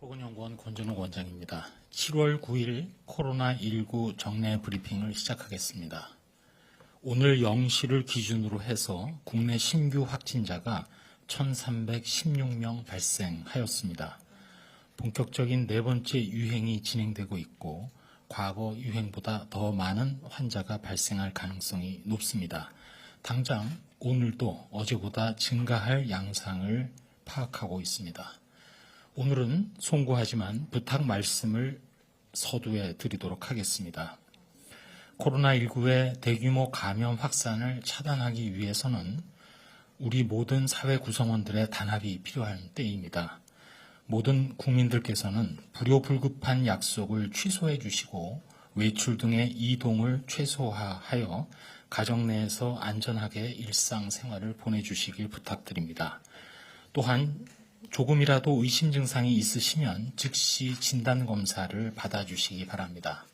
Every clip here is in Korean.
보건연구원 권준욱 원장입니다. 7월 9일 코로나19 정례 브리핑을 시작하겠습니다. 오늘 0시를 기준으로 해서 국내 신규 확진자가 1,316명 발생하였습니다. 본격적인 네 번째 유행이 진행되고 있고 과거 유행보다 더 많은 환자가 발생할 가능성이 높습니다. 당장 오늘도 어제보다 증가할 양상을 파악하고 있습니다. 오늘은 송구하지만 부탁 말씀을 서두에 드리도록 하겠습니다. 코로나19의 대규모 감염 확산을 차단하기 위해서는 우리 모든 사회 구성원들의 단합이 필요한 때입니다. 모든 국민들께서는 불효불급한 약속을 취소해 주시고 외출 등의 이동을 최소화하여 가정 내에서 안전하게 일상생활을 보내주시길 부탁드립니다. 또한 조금이라도 의심 증상이 있으시면 즉시 진단검사를 받아주시기 바랍니다.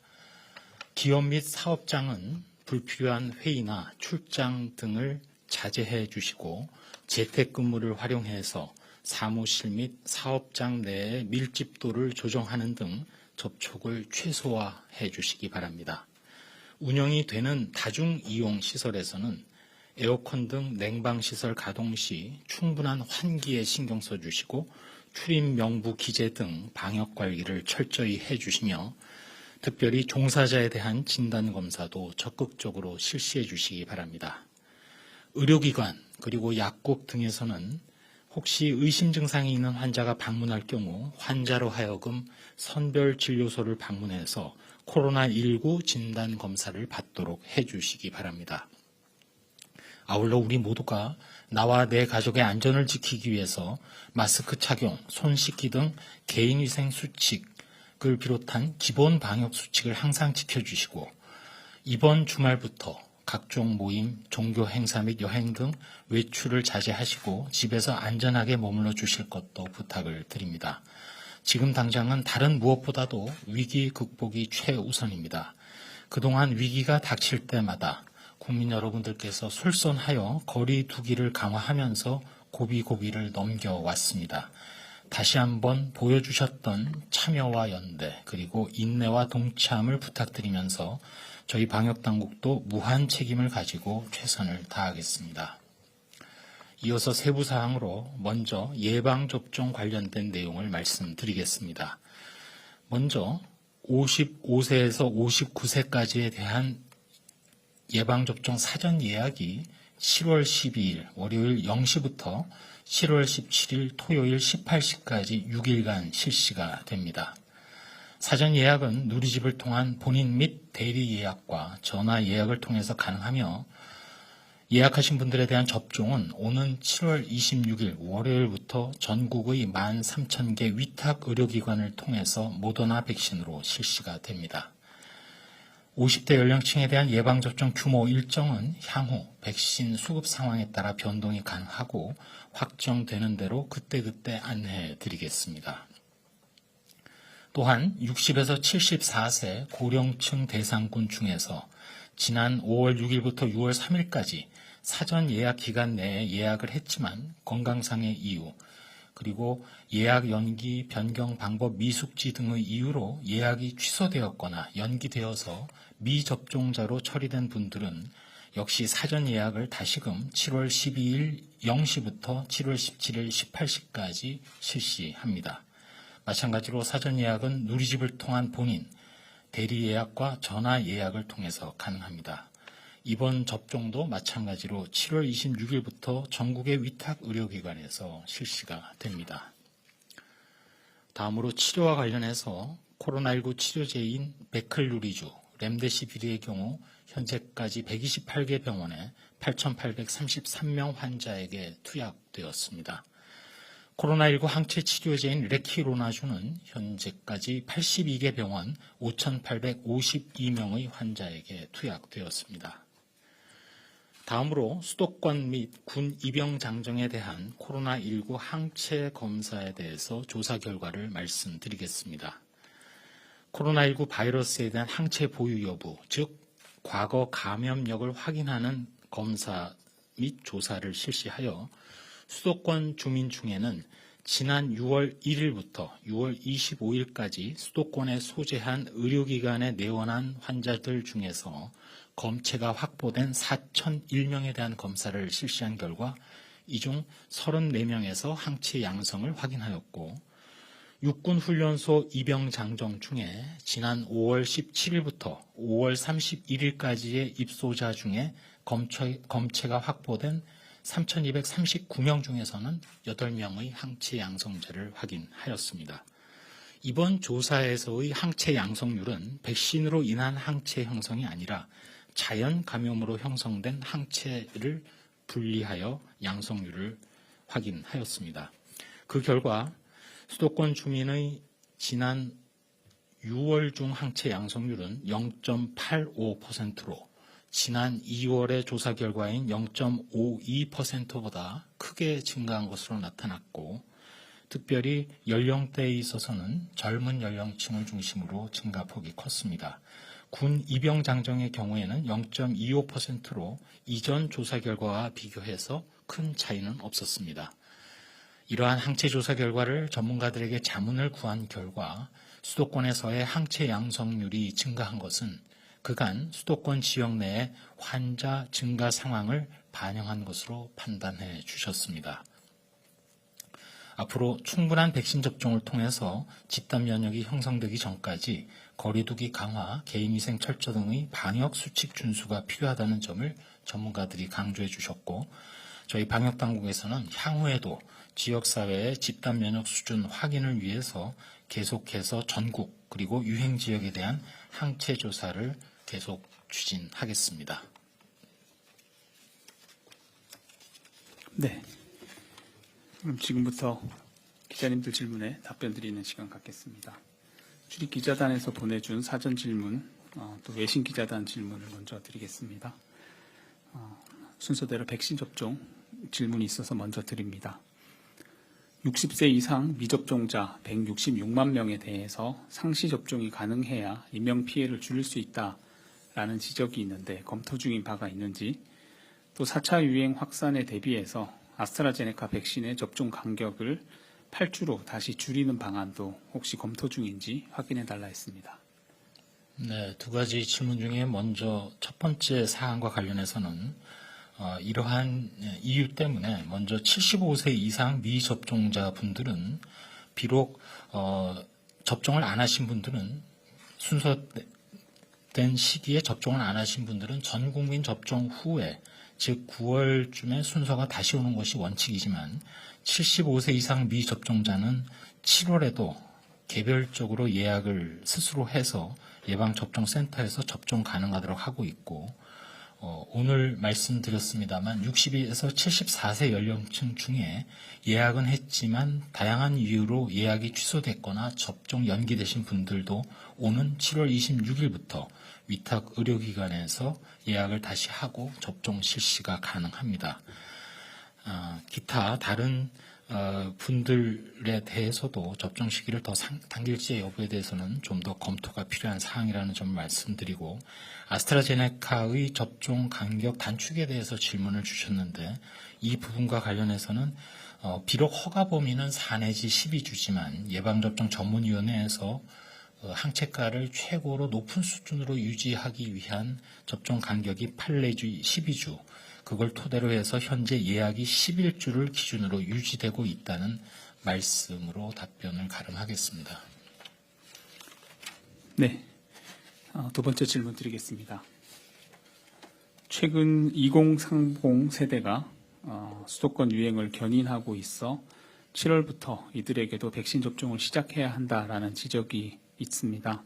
기업 및 사업장은 불필요한 회의나 출장 등을 자제해 주시고 재택근무를 활용해서 사무실 및 사업장 내의 밀집도를 조정하는 등 접촉을 최소화해 주시기 바랍니다. 운영이 되는 다중이용 시설에서는 에어컨 등 냉방시설 가동 시 충분한 환기에 신경 써주시고 출입 명부 기재 등 방역관리를 철저히 해주시며 특별히 종사자에 대한 진단검사도 적극적으로 실시해 주시기 바랍니다. 의료기관 그리고 약국 등에서는 혹시 의심 증상이 있는 환자가 방문할 경우 환자로 하여금 선별진료소를 방문해서 코로나19 진단검사를 받도록 해주시기 바랍니다. 아울러 우리 모두가 나와 내 가족의 안전을 지키기 위해서 마스크 착용, 손 씻기 등 개인위생 수칙을 비롯한 기본 방역 수칙을 항상 지켜주시고 이번 주말부터 각종 모임, 종교 행사 및 여행 등 외출을 자제하시고 집에서 안전하게 머물러 주실 것도 부탁을 드립니다. 지금 당장은 다른 무엇보다도 위기 극복이 최우선입니다. 그동안 위기가 닥칠 때마다 국민 여러분들께서 솔선하여 거리 두기를 강화하면서 고비고비를 넘겨왔습니다. 다시 한번 보여주셨던 참여와 연대 그리고 인내와 동참을 부탁드리면서 저희 방역당국도 무한 책임을 가지고 최선을 다하겠습니다. 이어서 세부 사항으로 먼저 예방접종 관련된 내용을 말씀드리겠습니다. 먼저 55세에서 59세까지에 대한 예방접종 사전 예약이 7월 12일 월요일 0시부터 7월 17일 토요일 18시까지 6일간 실시가 됩니다. 사전 예약은 누리집을 통한 본인 및 대리 예약과 전화 예약을 통해서 가능하며 예약하신 분들에 대한 접종은 오는 7월 26일 월요일부터 전국의 13,000개 위탁 의료기관을 통해서 모더나 백신으로 실시가 됩니다. 50대 연령층에 대한 예방접종 규모 일정은 향후 백신 수급 상황에 따라 변동이 가능하고 확정되는 대로 그때그때 안내해 드리겠습니다. 또한 60에서 74세 고령층 대상군 중에서 지난 5월 6일부터 6월 3일까지 사전 예약 기간 내에 예약을 했지만 건강상의 이유 그리고 예약 연기 변경 방법 미숙지 등의 이유로 예약이 취소되었거나 연기되어서 미접종자로 처리된 분들은 역시 사전 예약을 다시금 7월 12일 0시부터 7월 17일 18시까지 실시합니다. 마찬가지로 사전 예약은 누리집을 통한 본인, 대리 예약과 전화 예약을 통해서 가능합니다. 이번 접종도 마찬가지로 7월 26일부터 전국의 위탁 의료기관에서 실시가 됩니다. 다음으로 치료와 관련해서 코로나19 치료제인 베클루리주, 렘데시비르의 경우 현재까지 128개 병원에 8,833명 환자에게 투약되었습니다. 코로나19 항체 치료제인 레키로나주는 현재까지 82개 병원 5,852명의 환자에게 투약되었습니다. 다음으로 수도권 및 군 입영 장정에 대한 코로나19 항체 검사에 대해서 조사 결과를 말씀드리겠습니다. 코로나19 바이러스에 대한 항체 보유 여부, 즉 과거 감염력을 확인하는 검사 및 조사를 실시하여 수도권 주민 중에는 지난 6월 1일부터 6월 25일까지 수도권에 소재한 의료기관에 내원한 환자들 중에서 검체가 확보된 4,001명에 대한 검사를 실시한 결과 이 중 34명에서 항체 양성을 확인하였고 육군훈련소 입영장정 중에 지난 5월 17일부터 5월 31일까지의 입소자 중에 검체가 확보된 3,239명 중에서는 8명의 항체 양성자를 확인하였습니다. 이번 조사에서의 항체 양성률은 백신으로 인한 항체 형성이 아니라 자연 감염으로 형성된 항체를 분리하여 양성률을 확인하였습니다. 그 결과 수도권 주민의 지난 6월 중 항체 양성률은 0.85%로 지난 2월의 조사 결과인 0.52%보다 크게 증가한 것으로 나타났고 특별히 연령대에 있어서는 젊은 연령층을 중심으로 증가폭이 컸습니다. 군 입영 장정의 경우에는 0.25%로 이전 조사 결과와 비교해서 큰 차이는 없었습니다. 이러한 항체 조사 결과를 전문가들에게 자문을 구한 결과 수도권에서의 항체 양성률이 증가한 것은 그간 수도권 지역 내의 환자 증가 상황을 반영한 것으로 판단해 주셨습니다. 앞으로 충분한 백신 접종을 통해서 집단 면역이 형성되기 전까지 거리두기 강화, 개인위생 철저 등의 방역 수칙 준수가 필요하다는 점을 전문가들이 강조해 주셨고 저희 방역당국에서는 향후에도 지역사회의 집단 면역 수준 확인을 위해서 계속해서 전국 그리고 유행 지역에 대한 항체 조사를 계속 추진하겠습니다. 네. 그럼 지금부터 기자님들 질문에 답변 드리는 시간 갖겠습니다. 출입기자단에서 보내준 사전 질문, 또 외신 기자단 질문을 먼저 드리겠습니다. 순서대로 백신 접종 질문이 있어서 먼저 드립니다. 60세 이상 미접종자 166만 명에 대해서 상시 접종이 가능해야 인명피해를 줄일 수 있다라는 지적이 있는데 검토 중인 바가 있는지, 또 4차 유행 확산에 대비해서 아스트라제네카 백신의 접종 간격을 8주로 다시 줄이는 방안도 혹시 검토 중인지 확인해 달라 했습니다. 네, 두 가지 질문 중에 먼저 첫 번째 사안과 관련해서는 이러한 이유 때문에 먼저 75세 이상 미접종자 분들은 비록 접종을 안 하신 분들은 순서된 시기에 접종을 안 하신 분들은 전 국민 접종 후에 즉 9월쯤에 순서가 다시 오는 것이 원칙이지만 75세 이상 미접종자는 7월에도 개별적으로 예약을 스스로 해서 예방접종센터에서 접종 가능하도록 하고 있고 오늘 말씀드렸습니다만 62에서 74세 연령층 중에 예약은 했지만 다양한 이유로 예약이 취소됐거나 접종 연기되신 분들도 오는 7월 26일부터 위탁 의료기관에서 예약을 다시 하고 접종 실시가 가능합니다. 기타 다른 분들에 대해서도 접종 시기를 더 당길지 여부에 대해서는 좀 더 검토가 필요한 사항이라는 점을 말씀드리고 아스트라제네카의 접종 간격 단축에 대해서 질문을 주셨는데 이 부분과 관련해서는 비록 허가 범위는 4 내지 12주지만 예방접종 전문위원회에서 항체가를 최고로 높은 수준으로 유지하기 위한 접종 간격이 8 내지 12주 그걸 토대로 해서 현재 예약이 11주를 기준으로 유지되고 있다는 말씀으로 답변을 가름하겠습니다. 네, 두 번째 질문 드리겠습니다. 최근 2030 세대가 수도권 유행을 견인하고 있어 7월부터 이들에게도 백신 접종을 시작해야 한다라는 지적이 있습니다.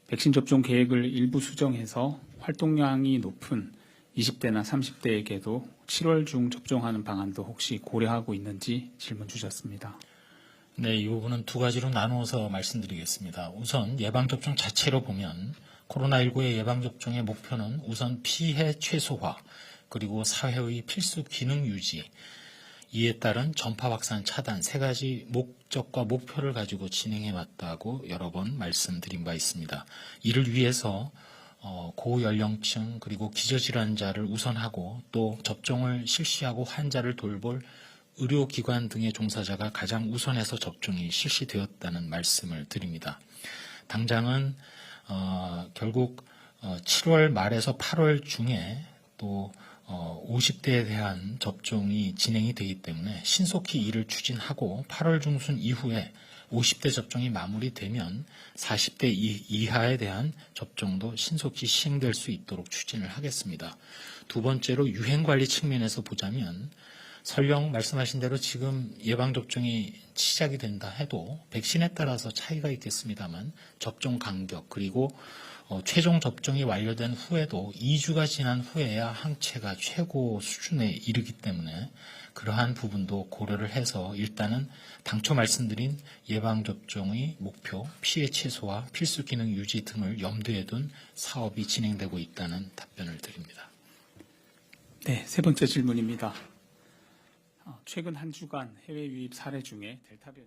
백신 접종 계획을 일부 수정해서 활동량이 높은 20대나 30대에게도 7월 중 접종하는 방안도 혹시 고려하고 있는지 질문 주셨습니다. 네, 이 부분은 두 가지로 나누어서 말씀드리겠습니다. 우선 예방접종 자체로 보면 코로나19의 예방접종의 목표는 우선 피해 최소화 그리고 사회의 필수 기능 유지 이에 따른 전파 확산 차단 세 가지 목적과 목표를 가지고 진행해 왔다고 여러 번 말씀드린 바 있습니다. 이를 위해서 고연령층 그리고 기저질환자를 우선하고 또 접종을 실시하고 환자를 돌볼 의료기관 등의 종사자가 가장 우선해서 접종이 실시되었다는 말씀을 드립니다. 당장은 결국 7월 말에서 8월 중에 또 50대에 대한 접종이 진행이 되기 때문에 신속히 이를 추진하고 8월 중순 이후에 50대 접종이 마무리되면 40대 이하에 대한 접종도 신속히 시행될 수 있도록 추진을 하겠습니다. 두 번째로 유행관리 측면에서 보자면 설령 말씀하신 대로 지금 예방접종이 시작이 된다 해도 백신에 따라서 차이가 있겠습니다만 접종 간격 그리고 최종 접종이 완료된 후에도 2주가 지난 후에야 항체가 최고 수준에 이르기 때문에 그러한 부분도 고려를 해서 일단은 당초 말씀드린 예방접종의 목표, 피해 최소화, 필수 기능 유지 등을 염두에 둔 사업이 진행되고 있다는 답변을 드립니다. 네, 세 번째 질문입니다. 최근 한 주간 해외 유입 사례 중에 델타 변이